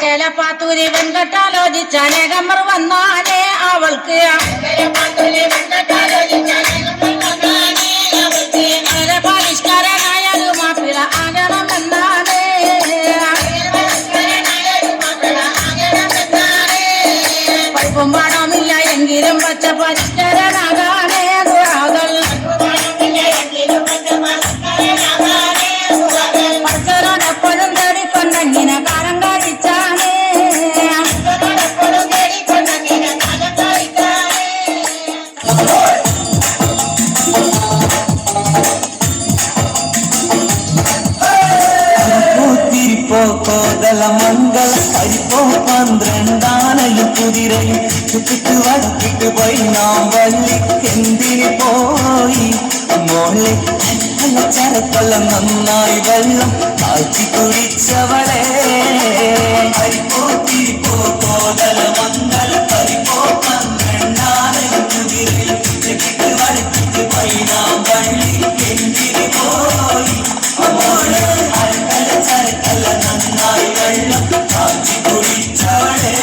പാത്തൂരി വെങ്കട്ടാലോചിച്ച അനേകമർ വന്നാനേ അവൾക്ക് പരിഷ്കാരനായൊരു മാപ്പിള ആകണമെന്നാണ് പഠിപ്പും പാടമില്ല എങ്കിലും പച്ച പരിഷ്കാരനാകാനേ ദുരാകൾ പഠിച്ചവരോടെപ്പോഴും തേടിക്കൊണ്ടങ്ങനെ കാലം കഴിച്ചാനേ കോതല മംഗള പരിപ്പോ പന്ത്രണ്ടാനയും കുതിരയും ചുറ്റിട്ട് വടക്കിട്ട് പോയി നാം വള്ളിക്കെന്തിന് പോയി മോളെ ചരക്കൊല്ല നന്നായി വെള്ളം കാച്ചി കുടിച്ചവളെ പരിപ്പോ തിരിപ്പോ കോതല മംഗള പരിപ്പോ പന്ത്രണ്ടാനയും കുതിരയും ചുറ്റിട്ട് വടക്കിട്ട് പോയി നാം വള്ളിക്കെന്തിന് പോയി മോളെ ചരക്കല്ല നന്നായി വെള്ളം കാച്ചി കുടിച്ചവളെ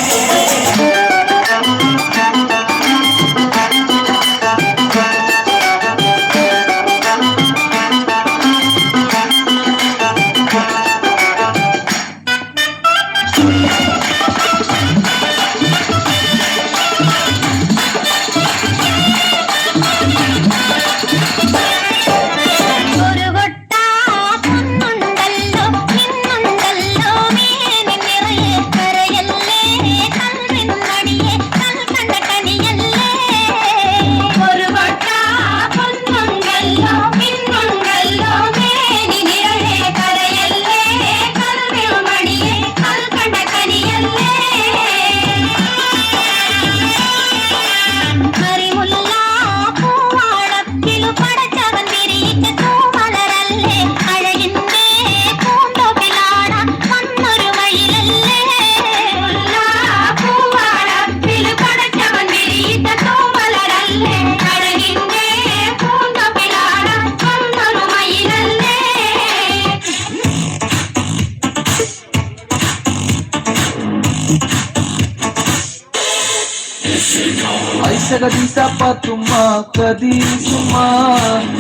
Aisha sapatuma kadisuma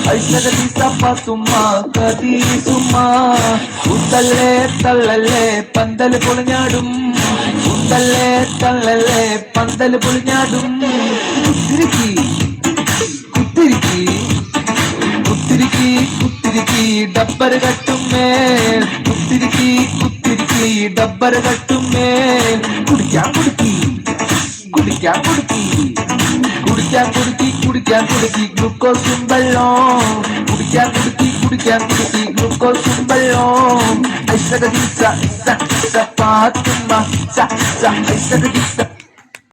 Aisha sapatuma kadisuma Udalle tallale pandal pulanyadum Udalle tallale pandal pulanyadum Kutiriki kutiriki kutiriki kutiriki dabbar gattumme Kutiriki kutiriki dabbar gattumme Kudikya kudiki kudikya kudiki കുടിക്കാൻ കുടുക്കി ഗ്ലൂക്കോസും വെള്ളം കുടിക്കാൻ കുടുക്കി ഗ്ലൂക്കോസും വെള്ളം ഐസക പാത്തുമ്മ ഐസക